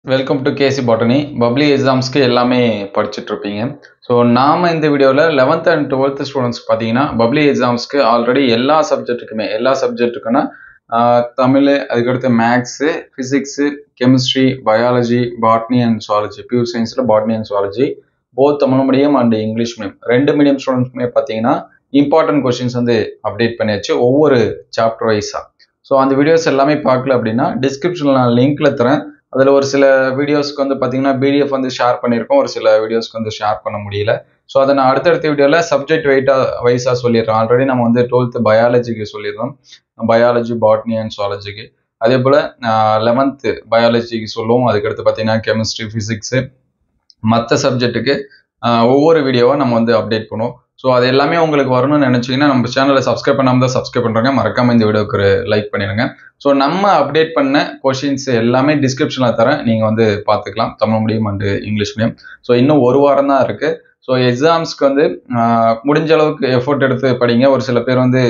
Welcome to K C botany. Public எக்ஸாம்ஸ்க்கு எல்லாமே படிச்சுட்டு இருப்பீங்க. ஸோ நாம இந்த வீடியோவில் 11th அண்ட் 12th ஸ்டூடெண்ட்ஸ் பார்த்தீங்கன்னா பப்ளி எக்ஸாம்ஸ்க்கு ஆல்ரெடி எல்லா சப்ஜெக்ட்டுக்குன்னா தமிழ், அதுக்கடுத்து maths, physics, chemistry, biology, botany and zoology, pure சயின்ஸில் botany and zoology, both Tamil medium and English medium ரெண்டு மீடியம் ஸ்டூடெண்ட்ஸ்க்குமே பார்த்தீங்கன்னா இம்பார்ட்டன்ட் கொஸ்டின்ஸ் வந்து அப்டேட் பண்ணியாச்சு ஒவ்வொரு சாப்டர் வைஸாக. ஸோ அந்த வீடியோஸ் எல்லாமே பார்க்கல அப்படின்னா டிஸ்கிரிப்ஷனில் நான் லிங்க்ல தரேன். அதில் ஒரு சில வீடியோஸ்க்கு வந்து பார்த்தீங்கன்னா பிடிஎஃப் வந்து ஷேர் பண்ணியிருக்கோம், ஒரு சில வீடியோஸ்க்கு வந்து ஷேர் பண்ண முடியல. ஸோ அதை நான் அடுத்தடுத்த வீடியோவில் சப்ஜெக்ட் வைஸாக சொல்லிடுறேன். ஆல்ரெடி நம்ம வந்து 12th பயாலஜிக்கு சொல்லிடுறோம், பயாலஜி, பாட்னி அண்ட் சுவாலஜிக்கு. அதே போல் 11th பயாலஜிக்கு சொல்லுவோம். அதுக்கடுத்து பார்த்தீங்கன்னா கெமிஸ்ட்ரி, ஃபிசிக்ஸு, மற்ற சப்ஜெக்ட்டுக்கு ஒவ்வொரு வீடியோவை நம்ம வந்து அப்டேட் பண்ணுவோம். ஸோ அது எல்லாமே உங்களுக்கு வரணும்னு நினச்சிங்கன்னா நம்ம சேனலை சப்ஸ்கிரைப் பண்ணாமல் தான் சப்ஸ்கிரைப் பண்ணுறாங்க, மறக்காமல் இந்த வீடியோக்கு ஒரு லைக் பண்ணிடுங்க. ஸோ நம்ம அப்டேட் பண்ண கொஷின்ஸ் எல்லாமே டிஸ்கிரிப்ஷனில் தரேன், நீங்கள் வந்து பார்த்துக்கலாம், Tamil medium and English medium. So இன்னும் ஒரு வாரம் தான் இருக்குது. ஸோ எக்ஸாம்ஸ்க்கு வந்து முடிஞ்ச அளவுக்கு எஃபோர்ட் எடுத்து படிங்க. ஒரு சில பேர் வந்து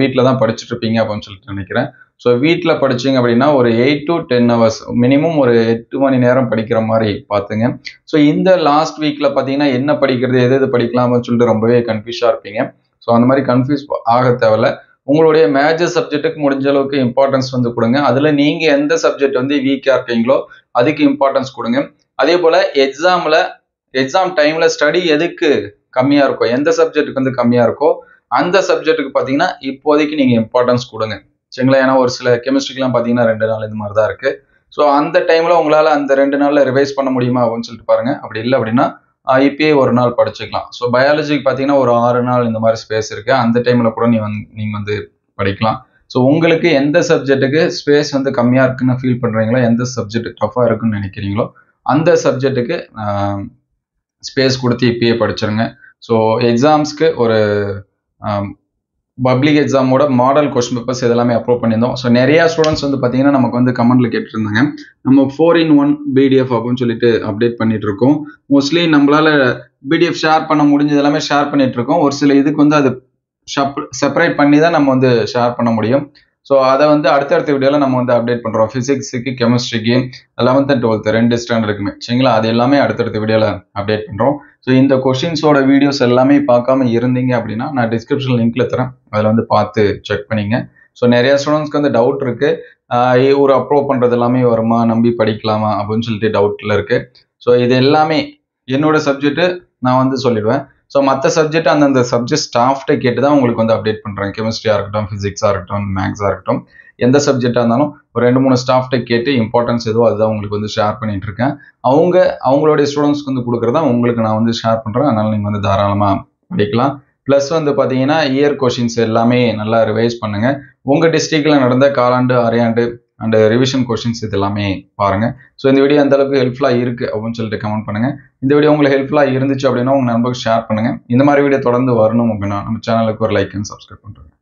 வீட்டில் தான் படிச்சுட்டு இருப்பீங்க அப்படின்னு சொல்லிட்டு நினைக்கிறேன். ஸோ வீட்டில் படிச்சிங்க அப்படின்னா ஒரு 8 to 10 hours மினிமம் ஒரு 8 மணி நேரம் படிக்கிற மாதிரி பார்த்துங்க. ஸோ இந்த லாஸ்ட் வீக்கில் பார்த்தீங்கன்னா என்ன படிக்கிறது, எது படிக்கலாம்னு சொல்லிட்டு ரொம்பவே கன்ஃபியூஸாக இருப்பீங்க. ஸோ அந்த மாதிரி கன்ஃபியூஸ் ஆக தேவையில்ல. உங்களுடைய மேஜர் சப்ஜெக்ட்டுக்கு முடிஞ்ச அளவுக்கு இம்பார்ட்டன்ஸ் வந்து கொடுங்க. அதில் நீங்கள் எந்த சப்ஜெக்ட் வந்து வீக்காக இருக்கீங்களோ அதுக்கு இம்பார்ட்டன்ஸ் கொடுங்க. அதே போல் எக்ஸாம் டைமில் ஸ்டடி எதுக்கு கம்மியாக இருக்கோ, எந்த சப்ஜெக்ட்டுக்கு வந்து கம்மியாக இருக்கோ அந்த சப்ஜெக்ட்டுக்கு பார்த்தீங்கன்னா இப்போதைக்கு நீங்கள் இம்பார்ட்டன்ஸ் கொடுங்க, சரிங்களா? ஏன்னா ஒரு சில கெமிஸ்ட்ரிக்கெலாம் பார்த்தீங்கன்னா 2 நாள் இந்த மாதிரி தான் இருக்குது. ஸோ அந்த டைமில் உங்களால் அந்த 2 நாளில் ரிவைஸ் பண்ண முடியுமா அப்படின்னு சொல்லிட்டு பாருங்கள். அப்படி இல்லை அப்படின்னா இப்பயே ஒரு நாள் படிச்சுக்கலாம். ஸோ பயாலஜிக்கு பார்த்தீங்கன்னா ஒரு 6 நாள் இந்த மாதிரி ஸ்பேஸ் இருக்குது, அந்த டைமில் கூட நீங்கள் வந்து படிக்கலாம். ஸோ உங்களுக்கு எந்த சப்ஜெக்ட்டுக்கு ஸ்பேஸ் வந்து கம்மியாக இருக்குன்னு ஃபீல் பண்ணுறீங்களோ, எந்த சப்ஜெக்ட் டஃப்பாக இருக்குன்னு நினைக்கிறீங்களோ அந்த சப்ஜெக்ட்டுக்கு ஸ்பேஸ் கொடுத்து இப்பயே படிச்சிருங்க. ஸோ எக்ஸாம்ஸ்க்கு ஒரு பப்ளிக் எக்ஸாமோட மாடல் கொஸ்டின் பேப்பர்ஸ் இதெல்லாமே அப்லோட் பண்ணியிருந்தோம். ஸோ நிறையா ஸ்டூடெண்ட்ஸ் வந்து பார்த்தீங்கன்னா நமக்கு வந்து கமெண்ட்ல கேட்டுருந்தாங்க, நம்ம 4-in-1 பிடிஎஃப் அப்படின்னு சொல்லிட்டு அப்டேட் பண்ணிட்டு இருக்கோம். மோஸ்ட்லி நம்மளால பிடிஎஃப் ஷேர் பண்ண முடிஞ்சது எல்லாமே ஷேர் பண்ணிட்டு இருக்கோம். ஒரு சில இதுக்கு வந்து அது செப்பரேட் பண்ணி தான் நம்ம வந்து ஷேர் பண்ண முடியும். ஸோ அதை வந்து அடுத்தடுத்த வீடியோவில் நம்ம வந்து அப்டேட் பண்ணுறோம். ஃபிசிக்ஸுக்கு, கெமிஸ்ட்ரிக்கு, 11th and 12th 2 ஸ்டாண்டர்டுக்குமே, சரிங்களா? அது எல்லாமே அடுத்தடுத்த வீடியோவில் அப்டேட் பண்ணுறோம். ஸோ இந்த கொஷின்ஸோட வீடியோஸ் எல்லாமே பார்க்காம இருந்தீங்க அப்படின்னா நான் டிஸ்கிரிப்ஷன் லிங்க்ல தரேன், அதில் வந்து பார்த்து செக் பண்ணிங்க. ஸோ நிறைய ஸ்டூடெண்ட்ஸ்க்கு வந்து டவுட் இருக்குது, ஒரு அப்லோட் பண்ணுறது எல்லாமே வருமா, நம்பி படிக்கலாமா அப்படின்னு சொல்லிட்டு டவுட்டில் இருக்குது. ஸோ இது எல்லாமே என்னோட சப்ஜெக்ட்டு நான் வந்து சொல்லிடுவேன். ஸோ மற்ற சப்ஜெக்ட் அந்தந்த சப்ஜெக்ட் ஸ்டாஃப்ட்டை கேட்டு தான் உங்களுக்கு வந்து அப்டேட் பண்ணுறேன். கெமிஸ்ட்ரியாக இருக்கட்டும், ஃபிசிக்ஸாக இருக்கட்டும், மேக்ஸாக இருக்கட்டும், எந்த சப்ஜெக்டாக இருந்தாலும் ஒரு 2-3 ஸ்டாஃப்ட்டை கேட்டு இம்பார்ட்டன்ஸ் எதுவோ அதுதான் உங்களுக்கு வந்து ஷேர் பண்ணிட்டு இருக்கேன். அவங்களுடைய ஸ்டூடெண்ட்ஸ்க்கு வந்து கொடுக்குறதா உங்களுக்கு நான் வந்து ஷேர் பண்ணுறேன். அதனால் நீங்கள் வந்து தாராளமாக படிக்கலாம். ப்ளஸ் வந்து பார்த்தீங்கன்னா இயர் கொஷின்ஸ் எல்லாமே நல்லா ரிவைஸ் பண்ணுங்கள். உங்கள் டிஸ்ட்ரிக்டில் நடந்த காலாண்டு, அரையாண்டு அண்ட் ரிவிஷன் கொஷின்ஸ் இது எல்லாமே பாருங்கள். ஸோ இந்த வீடியோ அந்த அளவுக்கு ஹெல்ப்ஃபுல்லாக இருக்குது அப்படின்னு சொல்லிட்டு கமெண்ட் பண்ணுங்கள். இந்த வீடியோ உங்களுக்கு ஹெல்ப்ஃபுல்லாக இருந்துச்சு அப்படின்னா உங்கள் நண்பருக்கு ஷேர் பண்ணுங்கள். இந்த மாதிரி வீடியோ தொடர்ந்து வரணும் அப்படின்னா நம்ம சேனலுக்கு ஒரு லைக் அண்ட் சப்ஸ்கிரைப் பண்ணுறேன்.